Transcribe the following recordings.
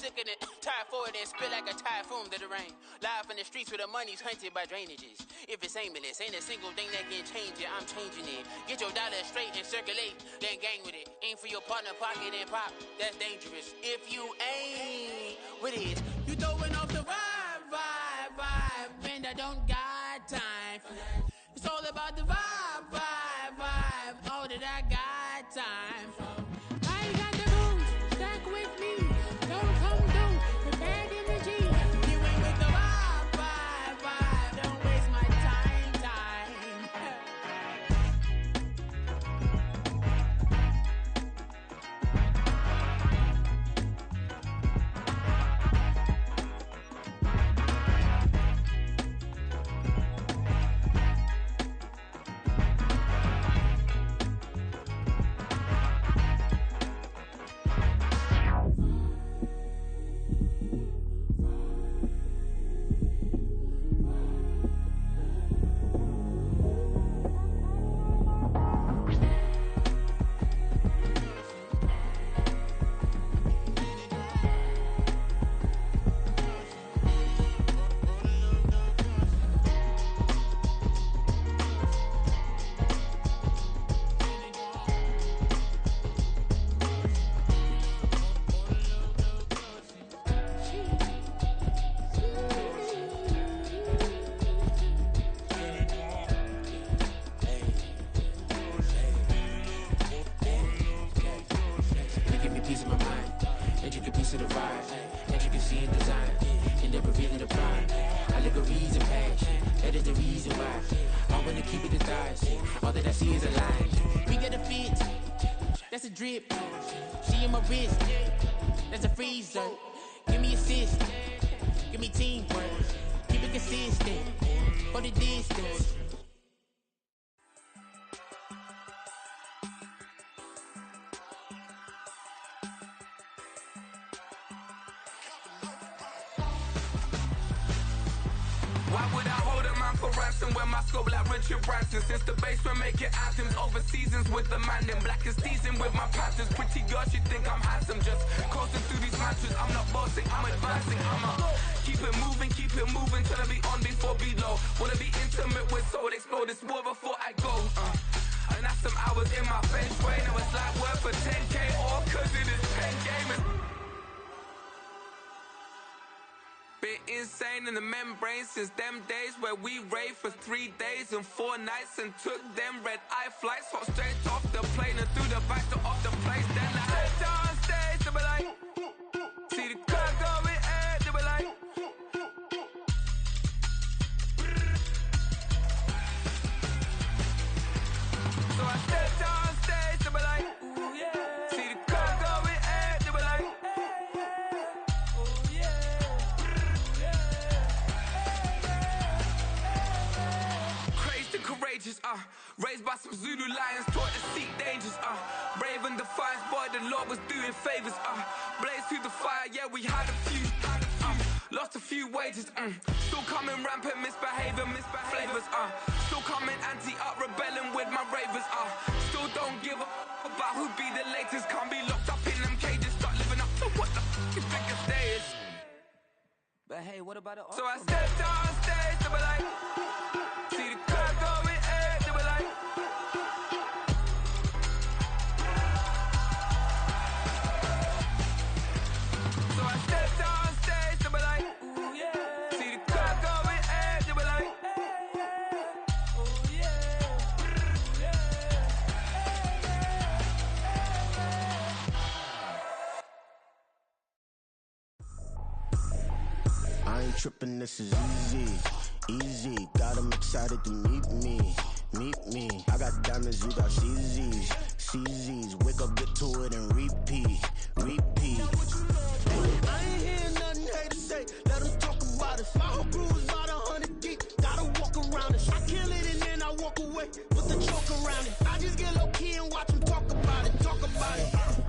looking at tire forward and spill like a typhoon to the rain. Live in the streets where the money's hunted by drainages. If it's aimless, ain't a single thing that can change it, I'm changing it. Get your dollar straight and circulate, then gang with it. Aim for your partner, pocket and pop, that's dangerous. If you ain't with it, you throwing off the vibe, man, I don't got time for that. It's all about the vibe, all that I got time for. I ain't got the rules, stuck with me. Don't come through with bad energy. You ain't with the vibe, don't waste my time. Drip, she in my wrist, that's a freezer. Give me assist, give me teamwork, keep it consistent, for the distance. Why would I hold a man for ransom when my scope like Richard Branson? Since the basement making anthems over seasons with the man in black is teasing with my panthers. Pretty girl, she think I'm handsome, just coasting through these mantras. I'm not bossing, I'm advancing. I'ma keep it moving till I be on before below. Wanna be intimate with soul, explode this war before I go. And that's some hours in my bench way. Now it's like work for 10K or cause it is 10 gaming. Been insane in the membrane since them days where we raved for 3 days and 4 nights and took them red eye flights, hot straight off the plane and through the back door of the place. Then I stepped on stage, they be like, see the car going ahead, they be like, so I stepped on stage, they be like, ooh yeah, see the car going ahead, they be like, ooh yeah. Courageous, raised by some Zulu lions, taught to seek dangers, brave and defiant, boy, the Lord was doing favors, blaze through the fire, yeah, we had a few, lost a few wages, still coming rampant, misbehavior, flavors, still coming anti-up, rebelling with my ravers, still don't give a about who be the latest, can't be locked up in them cages, start living up to what the f*** you think it is. But hey, what about the So I stepped on stage, they be like, see the crowd going ahead, they be like, so I stepped on stage, they be like, ooh yeah, see the crowd going ahead, they be like, ooh yeah, I ain't tripping, this is easy, got 'em excited to meet me. I got diamonds, you got CZs, wake up, get to it and repeat. I ain't hearing nothing haters say, let them talk about us. My whole crew is about 100 deep, gotta walk around us. I kill it and then I walk away with the choke around it. I just get low key and watch them talk about it.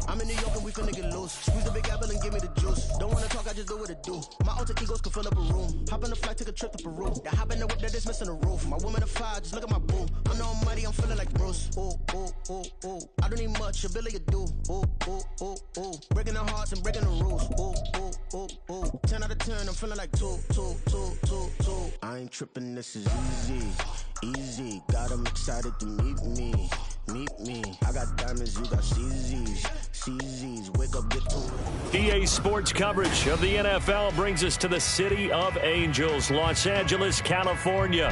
I'm in New York and we finna get loose. Squeeze the big apple and give me the juice. Don't wanna talk, I just do what it do. My alter egos can fill up a room. Hop in the flight, take a trip to Peru. The hop in the whip that is missing the roof. My woman a fire, just look at my boo. I'm no money, I'm feeling like Bruce. Ooh, ooh, ooh, ooh. I don't need much, ability to do. Ooh, ooh, ooh, ooh. Breaking the hearts and breaking the rules. Ooh, ooh, ooh, ooh. 10 out of 10, I'm feeling like 2. I ain't tripping, this is easy. Got them excited to meet me. I got diamonds, you got CZs. Wake up, get to it. EA Sports coverage of the NFL brings us to the City of Angels, Los Angeles, California.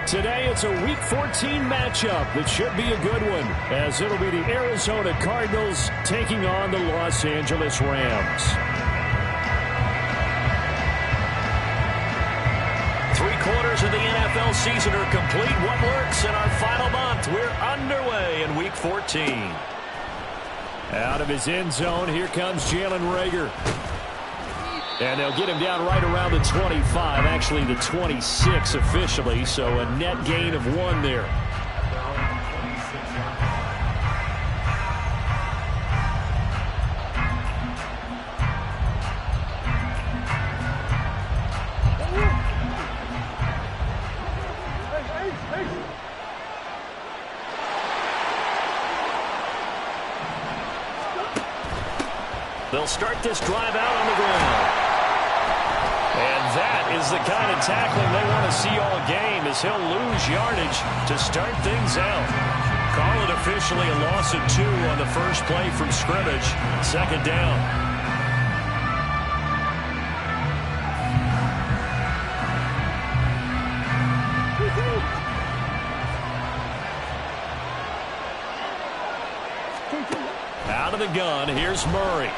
Today it's a Week 14 matchup that should be a good one, as it'll be the Arizona Cardinals taking on the Los Angeles Rams. 3/4 of the NFL season are complete. What lurks in our final month? We're underway in Week 14. Out of his end zone, here comes Jalen Reagor. And they'll get him down right around the 25, actually the 26 officially, so a net gain of 1 there. They'll start this drive out on the ground. And that is the kind of tackling they want to see all game, as he'll lose yardage to start things out. Call it officially a loss of 2 on the first play from scrimmage. 2nd down. Out of the gun, here's Murray.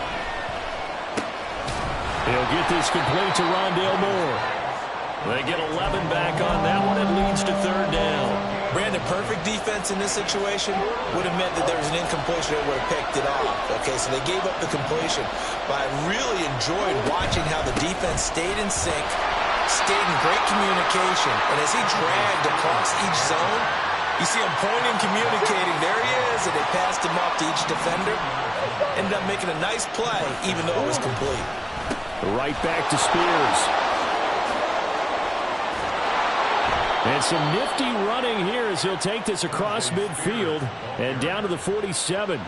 He'll get this complete to Rondale Moore. They get 11 back on that one. It leads to 3rd down. Brandon, perfect defense in this situation would have meant that there was an incompletion that would have picked it off. Okay, so they gave up the completion. But I really enjoyed watching how the defense stayed in sync, stayed in great communication. And as he dragged across each zone, you see him pointing, communicating. There he is, and they passed him off to each defender. Ended up making a nice play, even though it was complete. Right back to Spears. And some nifty running here as he'll take this across midfield and down to the 47.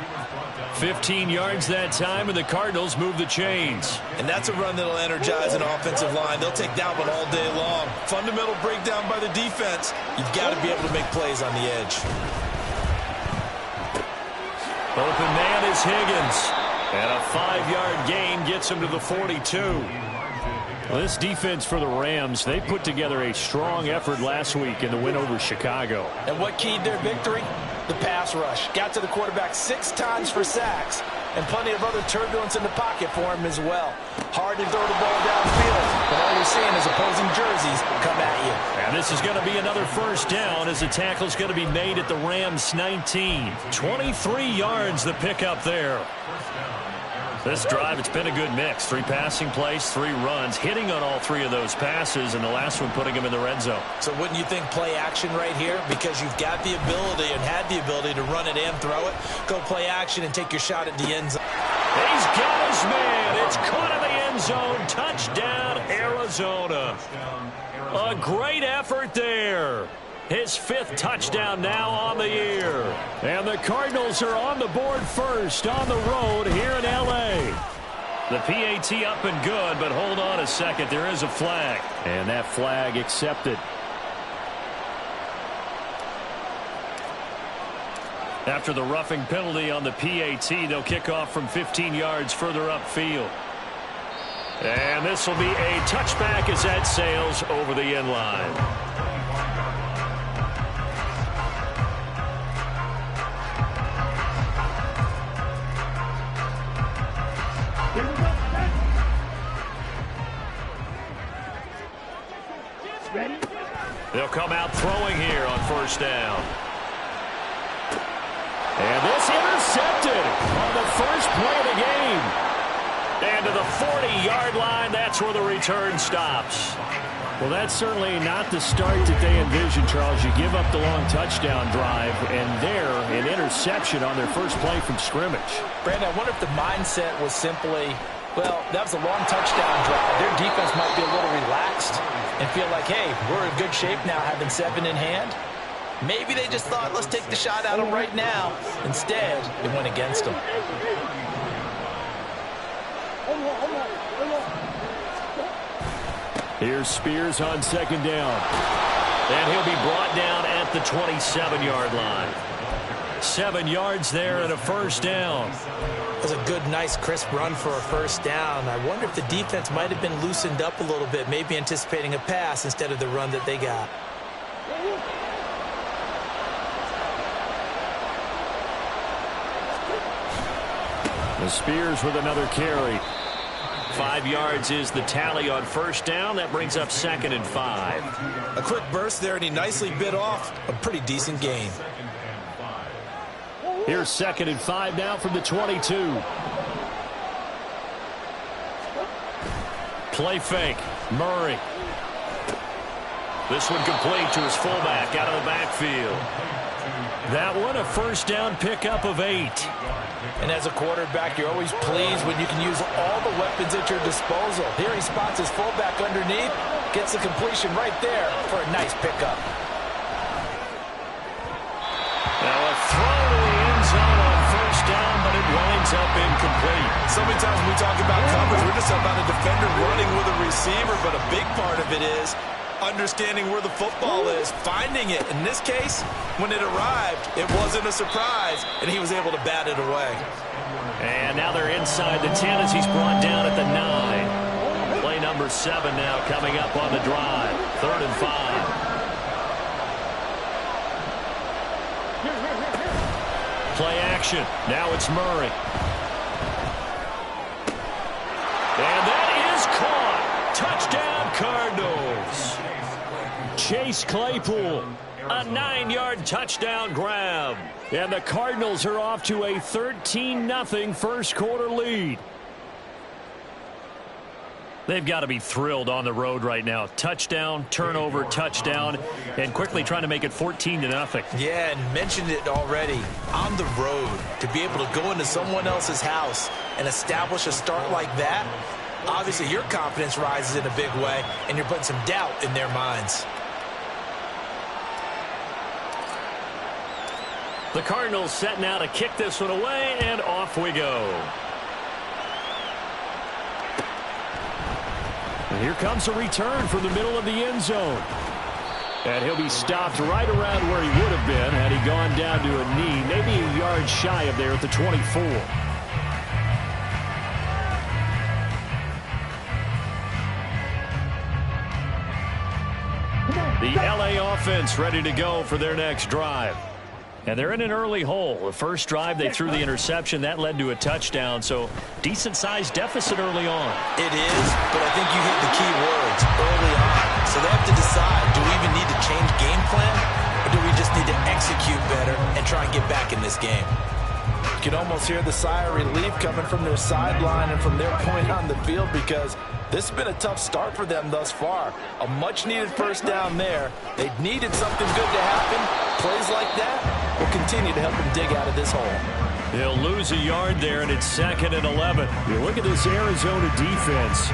15 yards that time, and the Cardinals move the chains. And that's a run that'll energize an offensive line. They'll take that one all day long. Fundamental breakdown by the defense. You've got to be able to make plays on the edge. Open man is Higgins. And a 5-yard gain gets him to the 42. Well, this defense for the Rams, they put together a strong effort last week in the win over Chicago. And what keyed their victory? The pass rush. Got to the quarterback 6 times for sacks, and plenty of other turbulence in the pocket for him as well. Hard to throw the ball downfield, but all you're seeing is opposing jerseys come at you. And this is going to be another 1st down, as the tackle's going to be made at the Rams' 19. 23 yards the pickup there. This drive, it's been a good mix. 3 passing plays, 3 runs, hitting on all 3 of those passes, and the last one putting him in the red zone. So wouldn't you think play action right here? Because you've got the ability and had the ability to run it and throw it. Go play action and take your shot at the end zone. He's got his man. It's caught in the end zone. Touchdown, Arizona. A great effort there. His 5th touchdown now on the year. And the Cardinals are on the board first on the road here in L.A. The PAT up and good, but hold on a second. There is a flag. And that flag accepted. After the roughing penalty on the PAT, they'll kick off from 15 yards further upfield. And this will be a touchback as that sails over the end line. They'll come out throwing here on 1st down. And this intercepted on the first play of the game. And to the 40-yard line, that's where the return stops. Well, that's certainly not the start that they envisioned, Charles. You give up the long touchdown drive, and there, an interception on their first play from scrimmage. Brandon, I wonder if the mindset was simply, Well, that was a long touchdown drive. Their defense might be a little relaxed and feel like, hey, we're in good shape now having 7 in hand. Maybe they just thought, let's take the shot at them right now. Instead, it went against them. Here's Spears on 2nd down. And he'll be brought down at the 27-yard line. 7 yards there and a first down. It was a good, nice, crisp run for a first down. I wonder if the defense might have been loosened up a little bit, maybe anticipating a pass instead of the run that they got. The Spears with another carry. 5 yards is the tally on first down. That brings up 2nd and 5. A quick burst there, and he nicely bit off a pretty decent gain. Here's 2nd and 5 now from the 22. Play fake. Murray. This one complete to his fullback out of the backfield. That one a first down pickup of 8. And as a quarterback, you're always pleased when you can use all the weapons at your disposal. Here he spots his fullback underneath, gets the completion right there for a nice pickup. Now a throw to the end zone on first down, but it winds up incomplete. So many times when we talk about coverage, we're just about a defender running with a receiver, but a big part of it is understanding where the football is, finding it. In this case, when it arrived, it wasn't a surprise, and he was able to bat it away. And now they're inside the 10 as he's brought down at the 9. Play number 7 now coming up on the drive. 3rd and 5. Play action. Now it's Murray. And that is caught. Touchdown, Cardinals. Chase Claypool, a 9-yard touchdown grab. And the Cardinals are off to a 13-0 first quarter lead. They've got to be thrilled on the road right now. Touchdown, turnover, touchdown, and quickly trying to make it 14-0. Yeah, and mentioned it already. On the road, to be able to go into someone else's house and establish a start like that, obviously your confidence rises in a big way, and you're putting some doubt in their minds. The Cardinals set now to kick this one away, and off we go. And here comes a return from the middle of the end zone. And he'll be stopped right around where he would have been had he gone down to a knee, maybe a yard shy of there at the 24. The LA offense ready to go for their next drive. And they're in an early hole. The first drive, they threw the interception. That led to a touchdown, so decent-sized deficit early on. It is, but I think you hit the key words early on. So they have to decide, do we even need to change game plan, or do we just need to execute better and try and get back in this game? You can almost hear the sigh of relief coming from their sideline and from their point on the field, because this has been a tough start for them thus far. A much-needed first down there. They needed something good to happen. Plays like that will continue to help them dig out of this hole. He'll lose a yard there, and it's 2nd and 11. You look at this Arizona defense.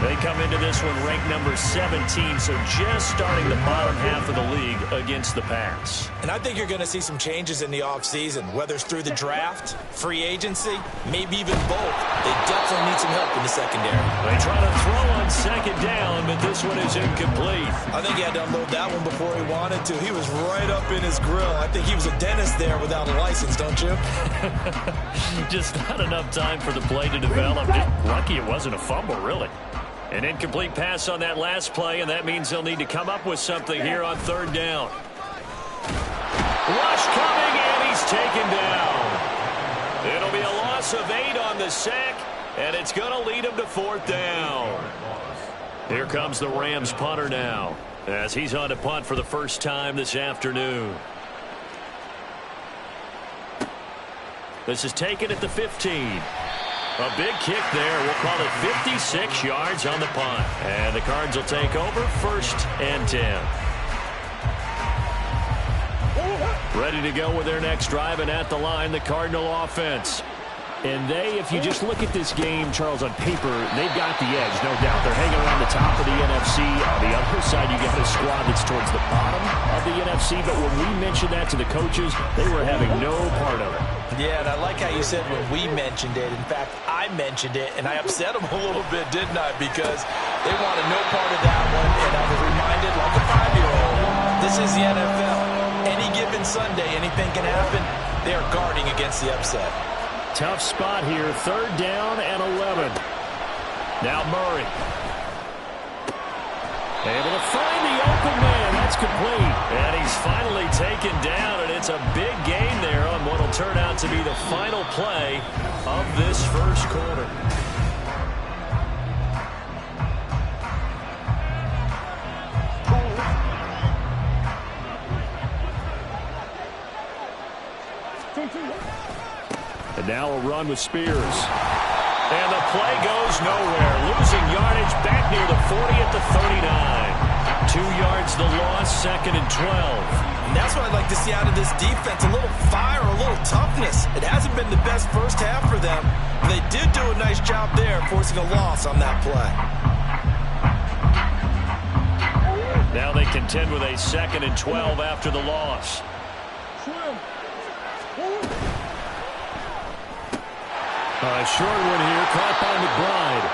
They come into this one ranked number 17, so just starting the bottom half of the league against the pass. And I think you're going to see some changes in the offseason, whether it's through the draft, free agency, maybe even both. They definitely need some help in the secondary. They try to throw on 2nd down, but this one is incomplete. I think he had to unload that one before he wanted to. He was right up in his grill. I think he was a dentist there without a license, don't you? Just not enough time for the play to develop. Just lucky it wasn't a fumble, really. An incomplete pass on that last play, and that means they'll need to come up with something here on 3rd down. Rush coming, and he's taken down. It'll be a loss of 8 on the sack, and it's going to lead him to 4th down. Here comes the Rams punter now, as he's on to punt for the first time this afternoon. This is taken at the 15. A big kick there. We'll call it 56 yards on the punt. And the Cards will take over 1st and 10. Ready to go with their next drive, and at the line, the Cardinal offense. And they, if you just look at this game, Charles, on paper, they've got the edge, no doubt. They're hanging around the top of the NFC. On the other side, you got a squad that's towards the bottom of the NFC. But when we mentioned that to the coaches, they were having no part of it. Yeah, and I like how you said when we mentioned it. In fact, I mentioned it, and I upset them a little bit, didn't I? Because they wanted no part of that one, and I was reminded like a 5-year-old, this is the NFL. Any given Sunday, anything can happen. They are guarding against the upset. Tough spot here, 3rd down and 11. Now Murray. Able to find the open man. That's complete. And he's finally taken down, and it's a big gain there on what will turn out to be the final play of this first quarter. And now a run with Spears. And the play goes nowhere. Losing yardage back near the 40 at the 39. 2 yards the loss, 2nd and 12. And that's what I'd like to see out of this defense. A little fire, a little toughness. It hasn't been the best first half for them. They did do a nice job there, forcing a loss on that play. Now they contend with a 2nd and 12 after the loss. A short one here, caught by McBride.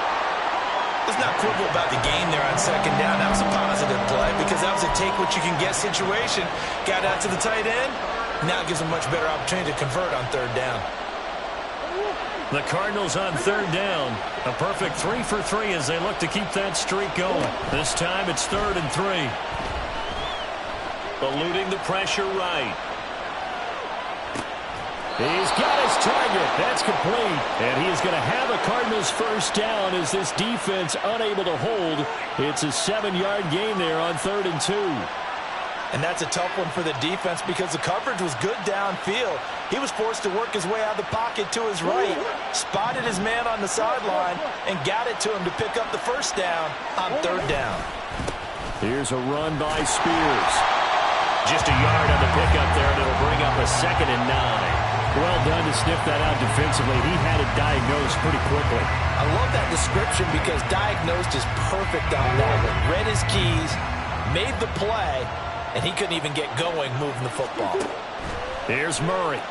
Let's not quibble about the game there on 2nd down. That was a positive play because that was a take-what-you-can-get situation. Got out to the tight end. Now gives them much better opportunity to convert on 3rd down. The Cardinals on 3rd down. A perfect 3 for 3 as they look to keep that streak going. This time it's 3rd and 3. Eluding the pressure right. He's got his target. That's complete. And he is going to have a Cardinals first down as this defense unable to hold. It's a 7-yard gain there on 3rd and 2. And that's a tough one for the defense because the coverage was good downfield. He was forced to work his way out of the pocket to his right, spotted his man on the sideline, and got it to him to pick up the first down on 3rd down. Here's a run by Spears. Just a yard on the pickup there, and it'll bring up a 2nd and 9. Well done to sniff that out defensively. He had it diagnosed pretty quickly. I love that description because diagnosed is perfect on that one. Read his keys, made the play, and he couldn't even get going moving the football. Here's Murray.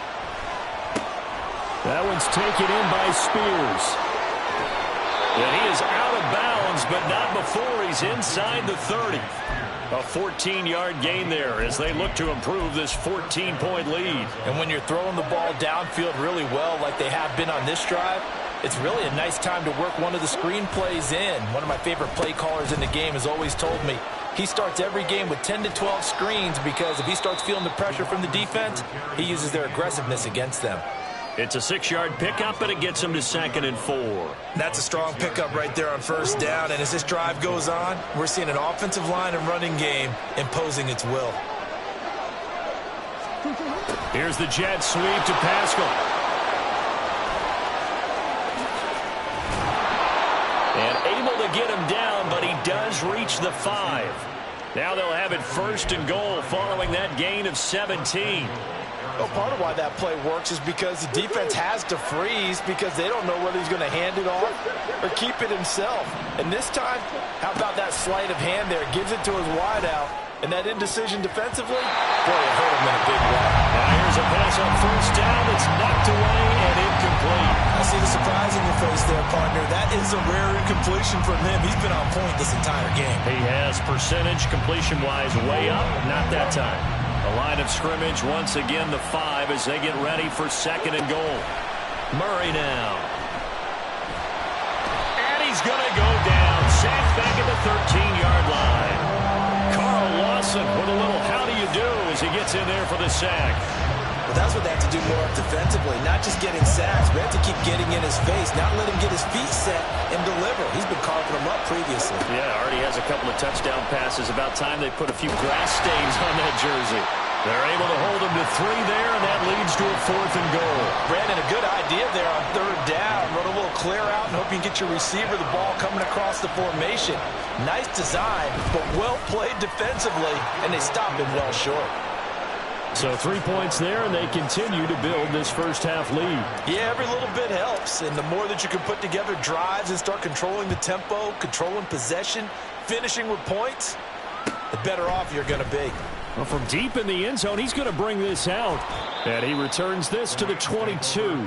That one's taken in by Spears. And he is out of bounds, but not before he's inside the 30. A 14-yard gain there as they look to improve this 14-point lead. And when you're throwing the ball downfield really well like they have been on this drive, it's really a nice time to work one of the screen plays in. One of my favorite play callers in the game has always told me he starts every game with 10 to 12 screens because if he starts feeling the pressure from the defense, he uses their aggressiveness against them. It's a 6-yard pickup, but it gets him to 2nd and 4. That's a strong pickup right there on 1st down. And as this drive goes on, we're seeing an offensive line and running game imposing its will. Here's the jet sweep to Pascal. And able to get him down, but he does reach the 5. Now they'll have it 1st and goal following that gain of 17. Well, part of why that play works is because the defense has to freeze because they don't know whether he's going to hand it off or keep it himself. And this time, how about that sleight of hand there? Gives it to his wideout. And that indecision defensively, boy, it hurt him in a big way. Now here's a pass on 1st down. It's knocked away and incomplete. I see the surprise in your face there, partner. That is a rare incompletion from him. He's been on point this entire game. He has percentage completion-wise way up. Not that time. The line of scrimmage, once again, the 5 as they get ready for 2nd and goal. Murray now. And he's going to go down. Sacked back at the 13-yard line. Carl Lawson with a little how do you do as he gets in there for the sack. Well, that's what they have to do more defensively, not just getting sacks. We have to keep getting in his face, not let him get his feet set and deliver. He's been carving them up previously. Yeah, already has a couple of touchdown passes. About time they put a few grass stains on that jersey. They're able to hold him to 3 there, and that leads to a 4th and goal. Brandon, a good idea there on 3rd down. Run a little clear out and hope you can get your receiver the ball coming across the formation. Nice design, but well played defensively, and they stop him well short. So 3 points there, and they continue to build this first half lead. Yeah, every little bit helps, and the more that you can put together drives and start controlling the tempo, controlling possession, finishing with points, the better off you're going to be. Well, from deep in the end zone, he's going to bring this out. And he returns this to the 22.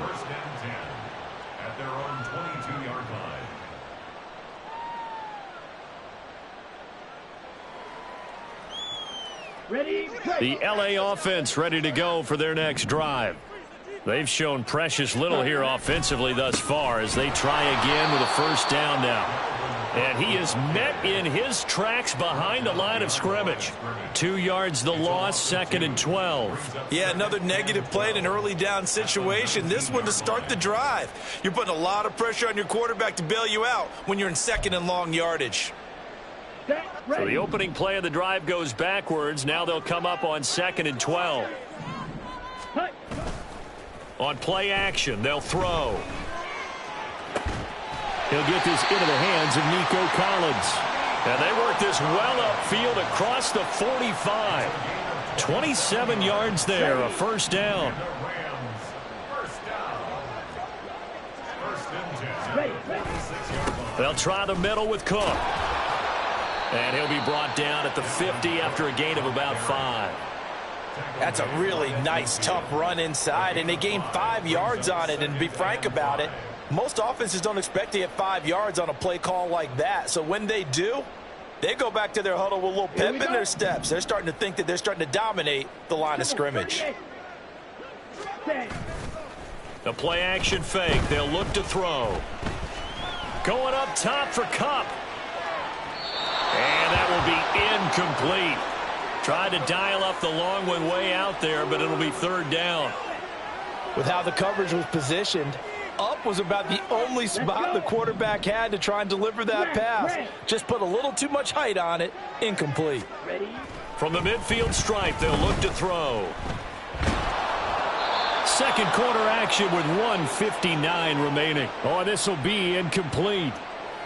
The LA offense ready to go for their next drive. They've shown precious little here offensively thus far as they try again with a first down now. And he is met in his tracks behind the line of scrimmage. 2 yards the loss, 2nd and 12. Yeah, another negative play in an early down situation. This one to start the drive. You're putting a lot of pressure on your quarterback to bail you out when you're in 2nd and long yardage. So the opening play of the drive goes backwards. Now they'll come up on 2nd and 12. On play action, they'll throw. He'll get this into the hands of Nico Collins. And they work this well upfield across the 45. 27 yards there, a first down. They'll try the middle with Cook. And he'll be brought down at the 50 after a gain of about 5. That's a really nice, tough run inside, and they gained 5 yards on it. And to be frank about it, most offenses don't expect to get 5 yards on a play call like that. So when they do, they go back to their huddle with a little pep in their steps. They're starting to think that they're starting to dominate the line of scrimmage. The play action fake. They'll look to throw. Going up top for Kupp. And that will be incomplete. Tried to dial up the long one way out there, but it'll be 3rd down. With how the coverage was positioned, up was about the only spot the quarterback had to try and deliver that pass. Just put a little too much height on it. Incomplete. From the midfield stripe, they'll look to throw. Second quarter action with 1:59 remaining. Oh, this will be incomplete.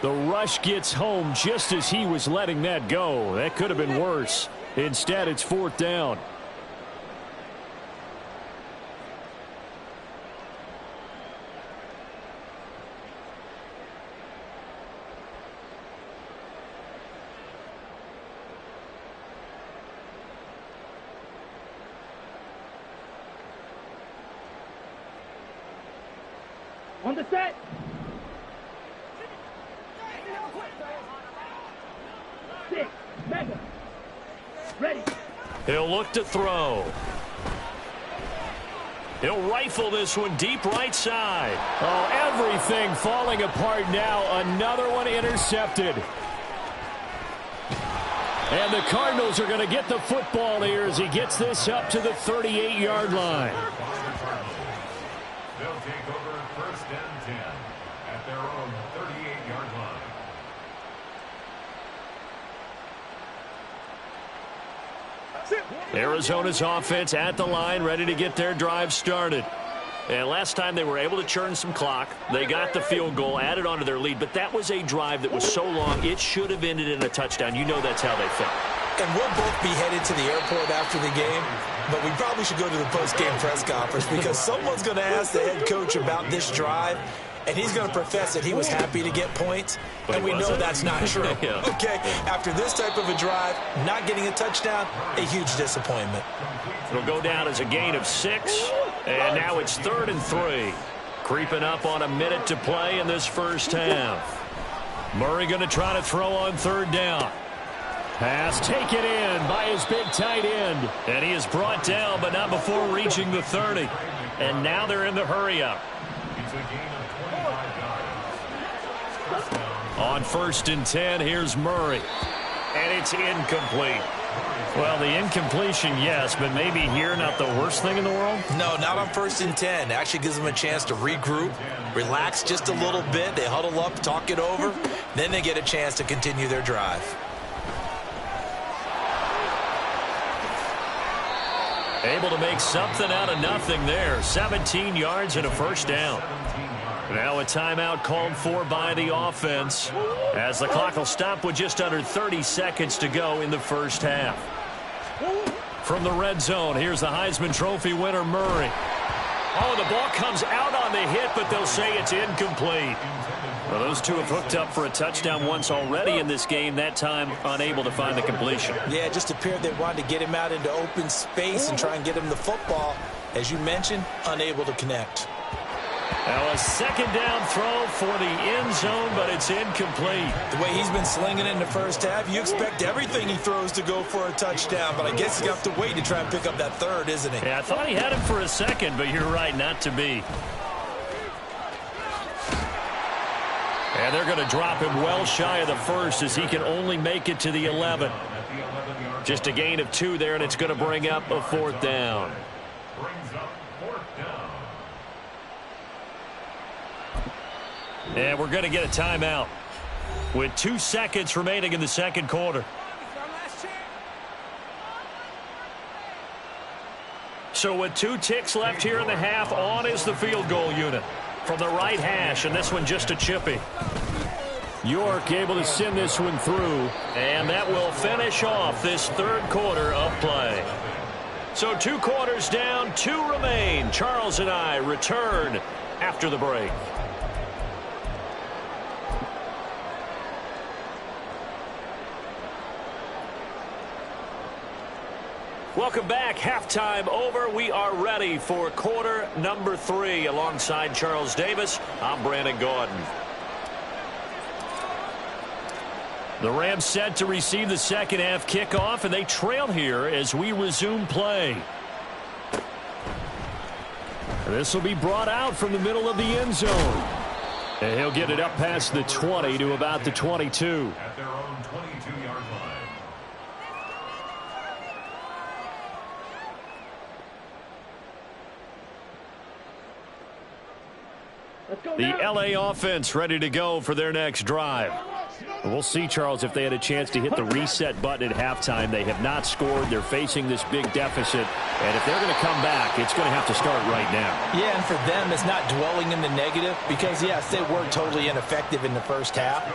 The rush gets home just as he was letting that go. That could have been worse. Instead, it's 4th down. On the set. Six. Mega. Ready. He'll look to throw. He'll rifle this one deep right side. Oh, everything falling apart now. Another one intercepted. And the Cardinals are going to get the football here as he gets this up to the 38-yard line. They'll take over 1st and 10 at their own 38-yard line. Arizona's offense at the line, ready to get their drive started. And last time they were able to churn some clock. They got the field goal, added on to their lead, but that was a drive that was so long, it should have ended in a touchdown. You know that's how they think. And we'll both be headed to the airport after the game, but we probably should go to the post-game press conference because someone's going to ask the head coach about this drive, and he's going to profess that he was happy to get points, and we know that's not true. Yeah. Okay, after this type of a drive, not getting a touchdown, a huge disappointment. It'll go down as a gain of 6, and now it's 3rd and 3. Creeping up on a minute to play in this first half. Murray going to try to throw on 3rd down. Pass taken in by his big tight end. And he is brought down, but not before reaching the 30. And now they're in the hurry-up. On 1st and 10, here's Murray. And it's incomplete. Well, the incompletion, yes, but maybe here not the worst thing in the world? No, not on 1st and 10. Actually gives them a chance to regroup, relax just a little bit. They huddle up, talk it over. Then they get a chance to continue their drive. Able to make something out of nothing there. 17 yards and a first down. Now a timeout called for by the offense as the clock will stop with just under 30 seconds to go in the first half. From the red zone, here's the Heisman Trophy winner, Murray. Oh, the ball comes out on the hit, but they'll say it's incomplete. Well, those two have hooked up for a touchdown once already in this game, that time unable to find the completion. Yeah, it just appeared they wanted to get him out into open space and try and get him the football. As you mentioned, unable to connect. Now a second down throw for the end zone, but it's incomplete. The way he's been slinging it in the first half, you expect everything he throws to go for a touchdown, but I guess he's going to have to wait to try and pick up that third, isn't he? Yeah, I thought he had him for a second, but you're right, not to be. And they're going to drop him well shy of the first as he can only make it to the 11. Just a gain of 2 there, and it's going to bring up a 4th down. And we're going to get a timeout with 2 seconds remaining in the second quarter. So with 2 ticks left here in the half, on is the field goal unit from the right hash, and this one just a chippy. York able to send this one through, and that will finish off this third quarter of play. So 2 quarters down, 2 remain. Charles and I return after the break. Welcome back. Halftime over. We are ready for quarter number 3. Alongside Charles Davis, I'm Brandon Gordon. The Rams set to receive the second half kickoff, and they trail here as we resume play. This will be brought out from the middle of the end zone. And he'll get it up past the 20 to about the 22. At their own 22-yard line. The LA offense ready to go for their next drive. We'll see, Charles, if they had a chance to hit the reset button at halftime. They have not scored. They're facing this big deficit. And if they're going to come back, it's going to have to start right now. Yeah, and for them, it's not dwelling in the negative because, yes, they were totally ineffective in the first half.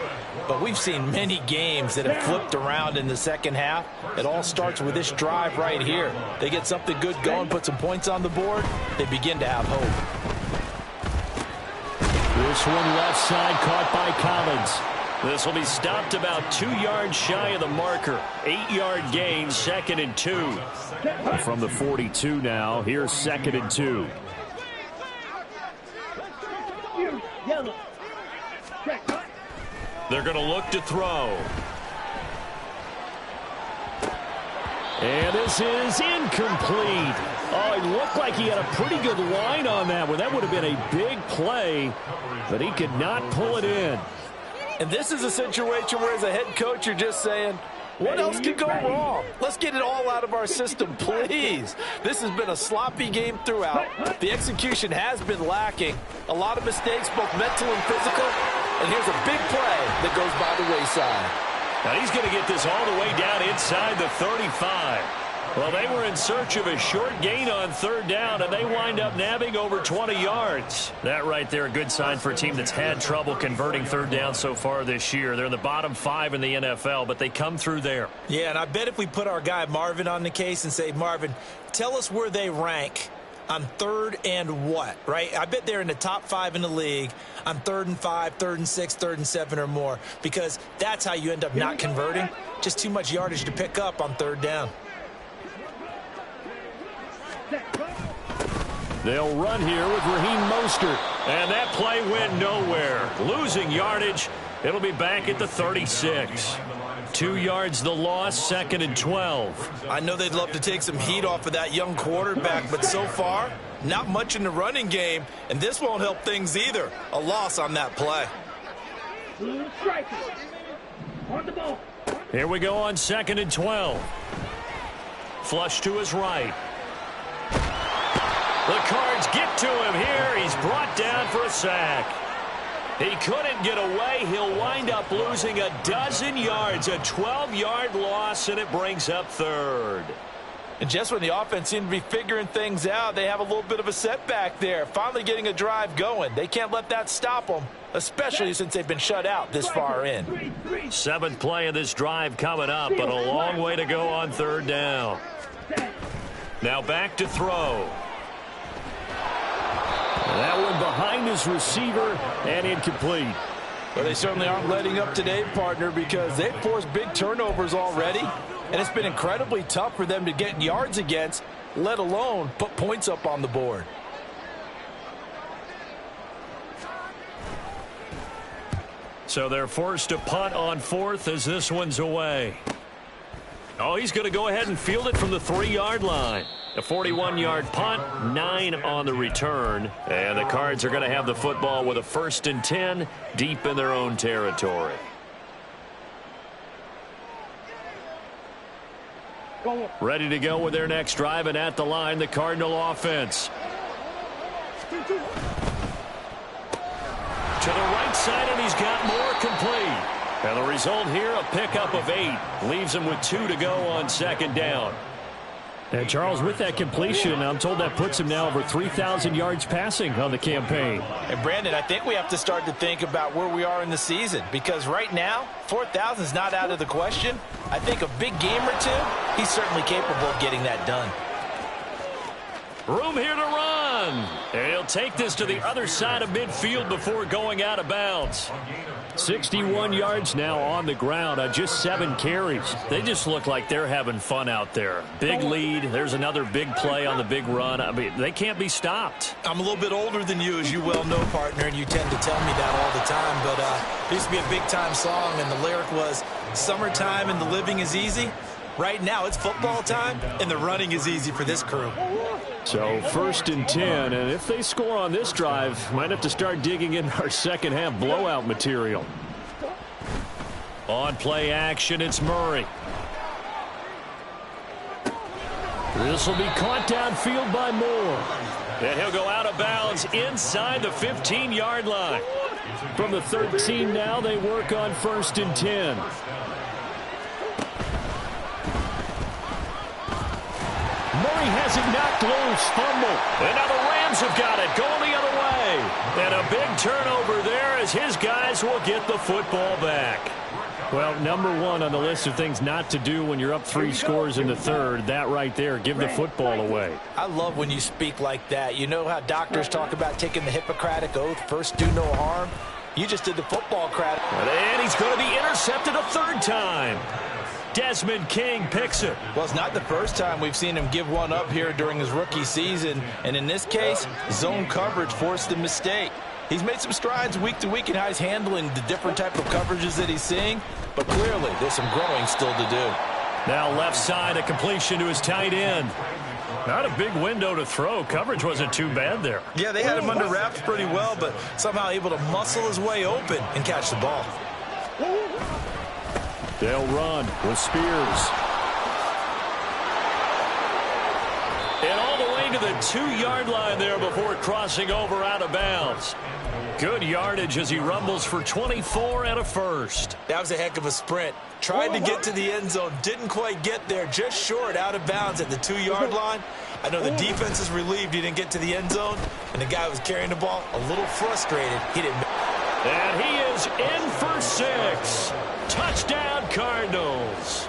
But we've seen many games that have flipped around in the second half. It all starts with this drive right here. They get something good going, put some points on the board, they begin to have hope. This one left side caught by Collins. This will be stopped about 2 yards shy of the marker. 8-yard gain, 2nd and 2. From the 42 now, here's 2nd and 2. They're going to look to throw. And this is incomplete. Oh, it looked like he had a pretty good line on that one. That would have been a big play, but he could not pull it in. And this is a situation where, as a head coach, you're just saying, what else could go wrong? Let's get it all out of our system, please. This has been a sloppy game throughout. The execution has been lacking. A lot of mistakes, both mental and physical. And here's a big play that goes by the wayside. Now he's going to get this all the way down inside the 35. Well, they were in search of a short gain on 3rd down, and they wind up nabbing over 20 yards. That right there, a good sign for a team that's had trouble converting 3rd down so far this year. They're in the bottom 5 in the NFL, but they come through there. Yeah, and I bet if we put our guy Marvin on the case and say, Marvin, tell us where they rank on 3rd and what, right? I bet they're in the top 5 in the league on 3rd and 5, 3rd and 6, 3rd and 7 or more, because that's how you end up not converting. Just too much yardage to pick up on 3rd down. They'll run here with Raheem Mostert. And that play went nowhere. Losing yardage. It'll be back at the 36. 2 yards the loss, 2nd and 12. I know they'd love to take some heat off of that young quarterback, but so far, not much in the running game, and this won't help things either. A loss on that play. Here we go on 2nd and 12. Flush to his right. The Cards get to him here. He's brought down for a sack. He couldn't get away. He'll wind up losing a dozen yards, a 12-yard loss, and it brings up 3rd. And just when the offense seemed to be figuring things out, they have a little bit of a setback there. Finally getting a drive going. They can't let that stop them, especially since they've been shut out this far in. 7th play of this drive coming up, but a long way to go on 3rd down. Now back to throw. That one behind his receiver and incomplete. Well, they certainly aren't letting up today, partner, because they've forced big turnovers already, and it's been incredibly tough for them to get yards against, let alone put points up on the board. So they're forced to punt on 4th as this one's away. Oh, he's going to go ahead and field it from the 3-yard line. A 41-yard punt, 9 on the return. And the Cards are going to have the football with a 1st and 10 deep in their own territory. Ready to go with their next drive, and at the line, the Cardinal offense. To the right side, and he's got more complete. And the result here, a pickup of 8. Leaves him with 2 to go on 2nd down. And Charles, with that completion, I'm told that puts him now over 3,000 yards passing on the campaign. And Brandon, I think we have to start to think about where we are in the season, because right now, 4,000 is not out of the question. I think a big game or two, he's certainly capable of getting that done. Room here to run. And he'll take this to the other side of midfield before going out of bounds. 61 yards now on the ground on just 7 carries. They just look like they're having fun out there. Big lead. There's another big play on the big run. I mean, they can't be stopped. I'm a little bit older than you, as you well know, partner, and you tend to tell me that all the time. But it used to be a big-time song, and the lyric was, "Summertime and the living is easy." Right now, it's football time, and the running is easy for this crew. So 1st and 10, and if they score on this drive, might have to start digging in our second half blowout material. On play action, it's Murray. This will be caught downfield by Moore. And he'll go out of bounds inside the 15-yard line. From the 13 now, they work on 1st and 10. Murray has it knocked loose. Fumble. And now the Rams have got it. Going the other way. And a big turnover there as his guys will get the football back. Well, number 1 on the list of things not to do when you're up 3 scores in the 3rd. That right there, give the football away. I love when you speak like that. You know how doctors talk about taking the Hippocratic Oath, first do no harm? You just did the football crack. And he's going to be intercepted a 3rd time. Desmond King picks it. Well, it's not the first time we've seen him give one up here during his rookie season. And in this case, zone coverage forced the mistake. He's made some strides week to week in how he's handling the different type of coverages that he's seeing. But clearly, there's some growing still to do. Now left side, a completion to his tight end. Not a big window to throw. Coverage wasn't too bad there. Yeah, they had him under wraps pretty well, but somehow able to muscle his way open and catch the ball. They'll run with Spears. And all the way to the 2-yard line there before crossing over out of bounds. Good yardage as he rumbles for 24 and a 1st. That was a heck of a sprint. Tried to get to the end zone, didn't quite get there, just short out of bounds at the 2-yard line. I know the defense is relieved he didn't get to the end zone, and the guy who was carrying the ball a little frustrated. He didn't. And he is in for 6. Touchdown, Cardinals.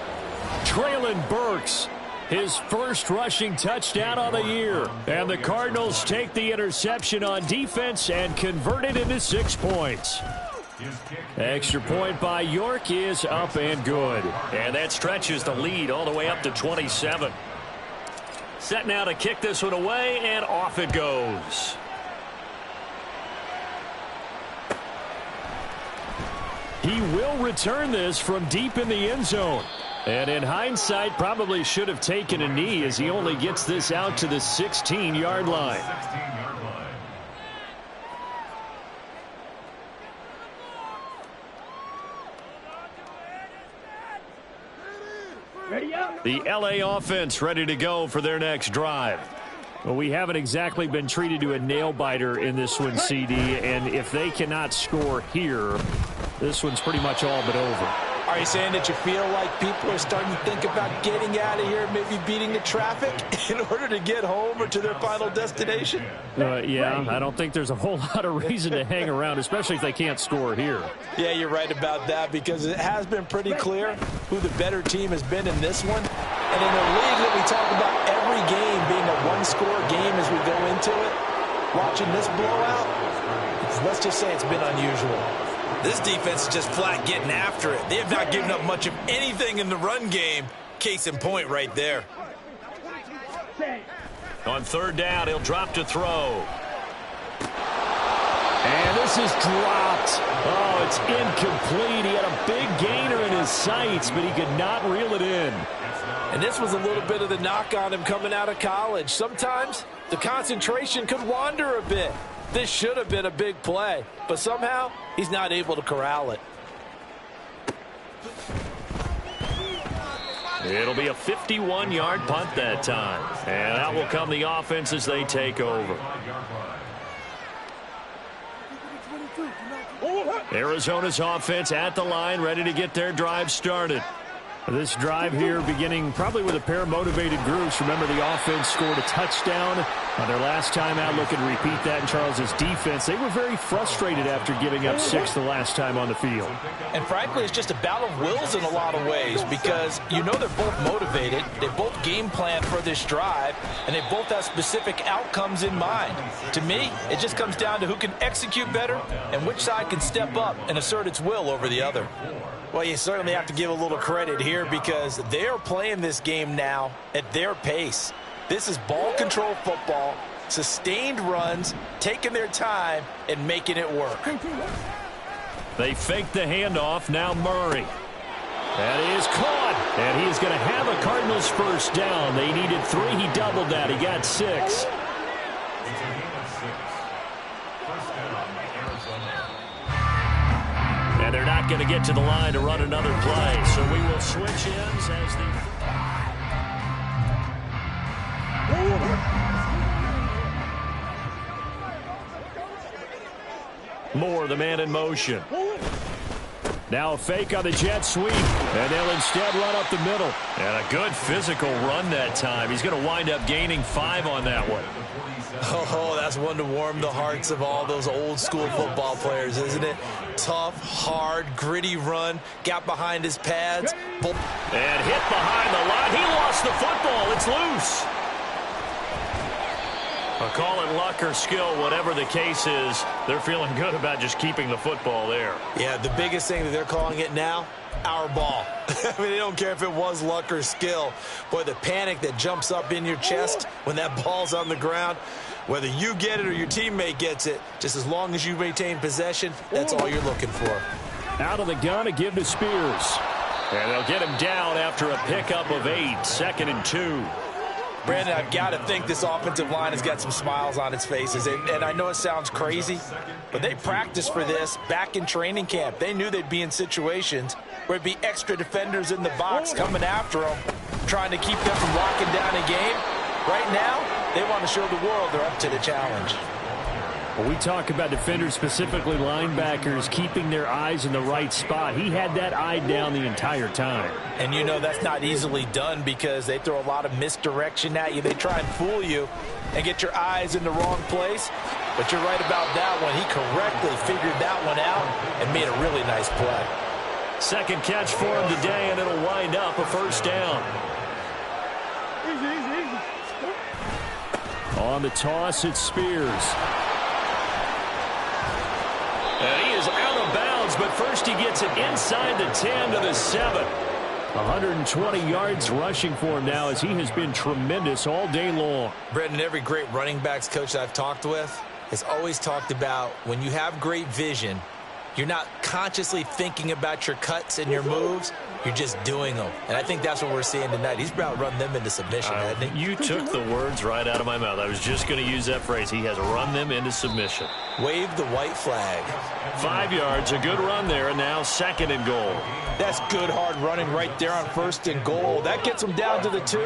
Traylon Burks, his first rushing touchdown on the year. And the Cardinals take the interception on defense and convert it into 6 points. Extra point by York is up and good. And that stretches the lead all the way up to 27. Set now to kick this one away, and off it goes. He will return this from deep in the end zone. And in hindsight, probably should have taken a knee as he only gets this out to the 16-yard line. The LA offense ready to go for their next drive. Well, we haven't exactly been treated to a nail-biter in this one, CD, and if they cannot score here, this one's pretty much all but over. Are you saying that you feel like people are starting to think about getting out of here, maybe beating the traffic in order to get home or to their final destination? Yeah, I don't think there's a whole lot of reason to hang around, especially if they can't score here. Yeah, you're right about that, because it has been pretty clear who the better team has been in this one. And in a league that we talk about every game one-score game as we go into it. Watching this blowout, let's just say it's been unusual. This defense is just flat getting after it. They have not given up much of anything in the run game. Case in point right there. On third down, he'll drop to throw. And this is dropped. Oh, it's incomplete. He had a big gainer in his sights, but he could not reel it in. And this was a little bit of the knock on him coming out of college. Sometimes the concentration could wander a bit. This should have been a big play, but somehow he's not able to corral it. It'll be a 51-yard punt that time. And out will come the offense as they take over. Arizona's offense at the line, ready to get their drive started. This drive here beginning probably with a pair of motivated groups. Remember, the offense scored a touchdown on their last time out. Looking to repeat that in Charles's defense. They were very frustrated after giving up 6 the last time on the field. And frankly, it's just a battle of wills in a lot of ways because you know they're both motivated. They both game plan for this drive, and they both have specific outcomes in mind. To me, it just comes down to who can execute better and which side can step up and assert its will over the other. Well, you certainly have to give a little credit here because they are playing this game now at their pace. This is ball control football, sustained runs, taking their time, and making it work. They fake the handoff. Now Murray. That is caught. And he is going to have a Cardinals first down. They needed 3. He doubled that. He got 6. And they're not going to get to the line to run another play. So we will switch ends as the... Moore, the man in motion. Now a fake on the jet sweep. And they'll instead run up the middle. And a good physical run that time. He's going to wind up gaining 5 on that one. Oh, that's one to warm the hearts of all those old school football players, isn't it? Tough, hard, gritty run. Got behind his pads. And hit behind the line. He lost the football. It's loose. I'll call it luck or skill, whatever the case is. They're feeling good about just keeping the football there. Yeah, the biggest thing that they're calling it now, our ball. I mean, they don't care if it was luck or skill. Boy, the panic that jumps up in your chest when that ball's on the ground, whether you get it or your teammate gets it, just as long as you maintain possession, that's all you're looking for. Out of the gun to give to Spears. And they'll get him down after a pickup of 8, 2nd and 2. Brandon, I've got to think this offensive line has got some smiles on its faces. And I know it sounds crazy, but they practiced for this back in training camp. They knew they'd be in situations where it'd be extra defenders in the box coming after them, trying to keep them from locking down a game. Right now, they want to show the world they're up to the challenge. When we talk about defenders, specifically linebackers, keeping their eyes in the right spot, he had that eye down the entire time. And you know that's not easily done because they throw a lot of misdirection at you. They try and fool you and get your eyes in the wrong place. But you're right about that one. He correctly figured that one out and made a really nice play. Second catch for him today, and it'll wind up a first down. On the toss, it's Spears. And he is out of bounds, but first he gets it inside the 10 to the 7. 120 yards rushing for him now as he has been tremendous all day long. Brendan, every great running backs coach I've talked with has always talked about when you have great vision, you're not consciously thinking about your cuts and your moves. You're just doing them. And I think that's what we're seeing tonight. He's about to run them into submission, hasn't he? You took the words right out of my mouth. I was just going to use that phrase. He has run them into submission. Wave the white flag. 5 yards, a good run there, and now 2nd and goal. That's good hard running right there on 1st and goal. That gets them down to the 2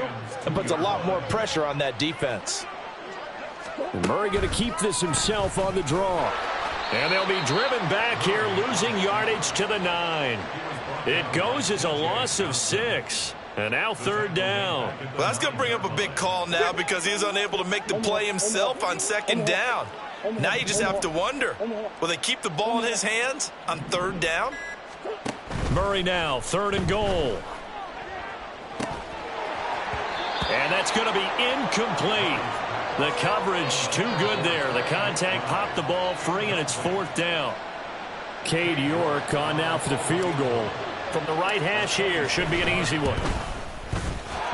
and puts a lot more pressure on that defense. And Murray going to keep this himself on the draw. And they'll be driven back here, losing yardage to the 9. It goes as a loss of 6. And now 3rd down. Well, that's going to bring up a big call now because he's unable to make the play himself on 2nd down. Now you just have to wonder, will they keep the ball in his hands on 3rd down? Murray now, 3rd and goal. And that's going to be incomplete. The coverage too good there. The contact popped the ball free, and it's 4th down. Cade York on now for the field goal. From the right hash here, should be an easy one.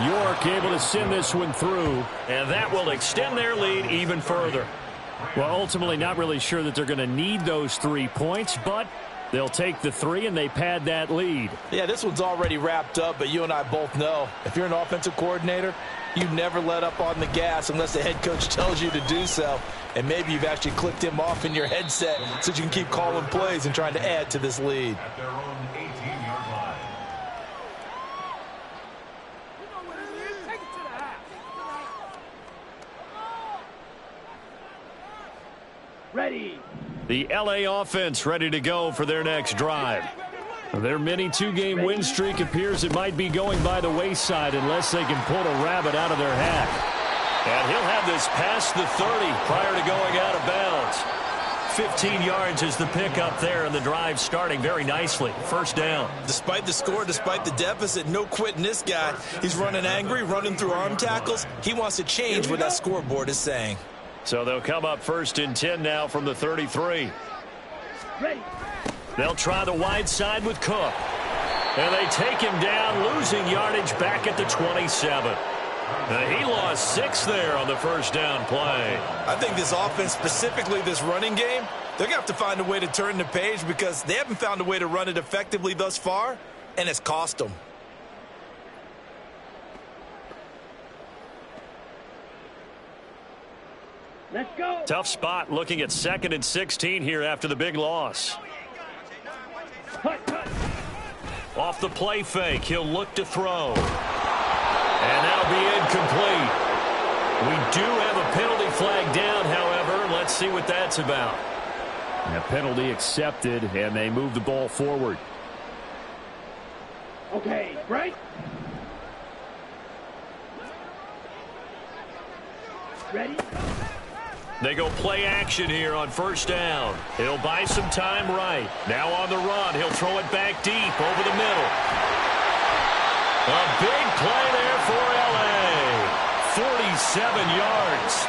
York able to send this one through, and that will extend their lead even further. Well, ultimately not really sure that they're going to need those 3 points, but they'll take the 3 and they pad that lead. Yeah, this one's already wrapped up, but you and I both know if you're an offensive coordinator, you never let up on the gas unless the head coach tells you to do so. And maybe you've actually clicked him off in your headset so you can keep calling plays and trying to add to this lead. At their own 18-yard line. Ready. The LA offense ready to go for their next drive. Their mini 2-game win streak appears it might be going by the wayside unless they can pull a rabbit out of their hat. And he'll have this past the 30 prior to going out of bounds. 15 yards is the pickup there, and the drive starting very nicely. 1st down. Despite the score, despite the deficit, no quitting this guy. He's running angry, running through arm tackles. He wants to change what that scoreboard is saying. So they'll come up 1st and 10 now from the 33. Ready. They'll try the wide side with Cook. And they take him down, losing yardage back at the 27. He lost 6 there on the 1st down play. I think this offense, specifically this running game, they're going to have to find a way to turn the page because they haven't found a way to run it effectively thus far, and it's cost them. Let's go. Tough spot looking at 2nd and 16 here after the big loss. Off the play fake, he'll look to throw. And that'll be incomplete. We do have a penalty flag down, however. Let's see what that's about. And a penalty accepted, and they move the ball forward. Okay, right. Ready. They go play action here on 1st down. He'll buy some time right. Now on the run. He'll throw it back deep over the middle. A big play there for L.A. 47 yards.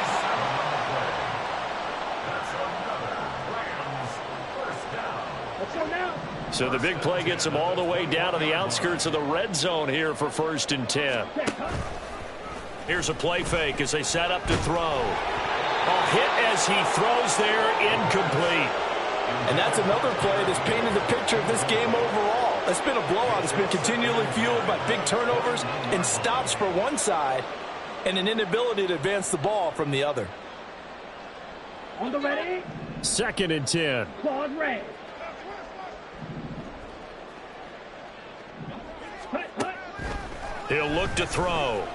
Let's go now. So the big play gets him all the way down to the outskirts of the red zone here for 1st and 10. Here's a play fake as they set up to throw. A hit as he throws there, incomplete. And that's another play that's painted the picture of this game overall. It's been a blowout. It's been continually fueled by big turnovers and stops for one side and an inability to advance the ball from the other. On the ready. 2nd and 10. Claude red. He'll look to throw.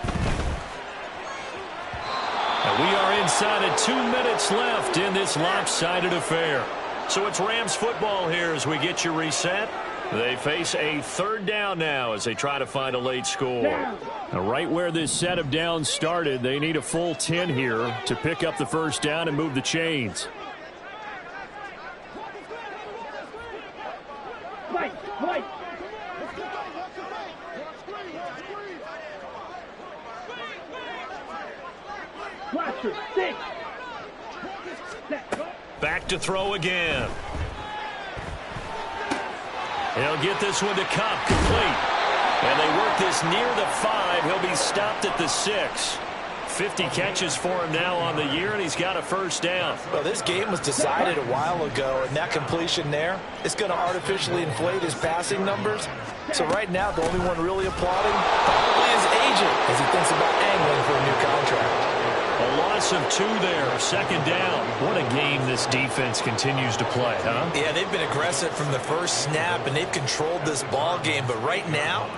And we are inside of 2 minutes left in this lopsided affair. So it's Rams football here as we get you reset. They face a 3rd down now as they try to find a late score. Now, right where this set of downs started, they need a full 10 here to pick up the 1st down and move the chains. Right. Blaster, 6. Back to throw again. He'll get this one to Cup, complete. And they work this near the 5. He'll be stopped at the 6. 50 catches for him now on the year, and he's got a 1st down. Well, this game was decided a while ago, and that completion there, it's going to artificially inflate his passing numbers. So right now, the only one really applauding probably his agent as he thinks about angling for a new contract. A loss of 2 there, 2nd down. What a game this defense continues to play, huh? Yeah, they've been aggressive from the first snap, and they've controlled this ball game. But right now,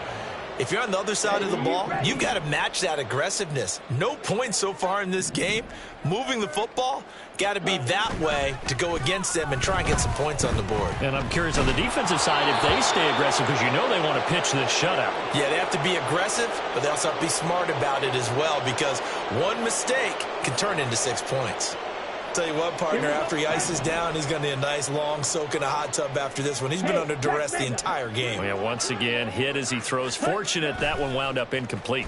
if you're on the other side of the ball, you've got to match that aggressiveness. No points so far in this game. Moving the football, got to be that way to go against them and try and get some points on the board. And I'm curious on the defensive side if they stay aggressive because you know they want to pitch this shutout. Yeah, they have to be aggressive, but they also have to be smart about it as well because one mistake can turn into 6 points. Tell you what, partner, after he ices down, he's going to need a nice long soak in a hot tub after this one. He's been under duress the entire game. Oh, yeah, once again, hit as he throws. Fortunate that one wound up incomplete.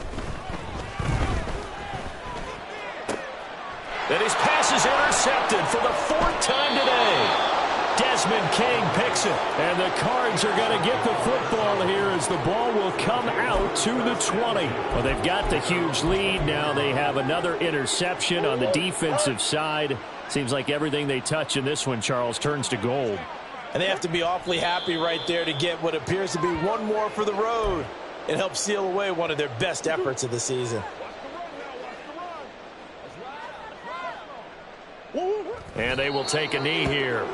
intercepted for the 4th time today. Desmond King picks it. And the Cards are going to get the football here as the ball will come out to the 20. Well, they've got the huge lead. Now they have another interception on the defensive side. Seems like everything they touch in this one, Charles, turns to gold. And they have to be awfully happy right there to get what appears to be one more for the road. It helps seal away one of their best efforts of the season. And they will take a knee here.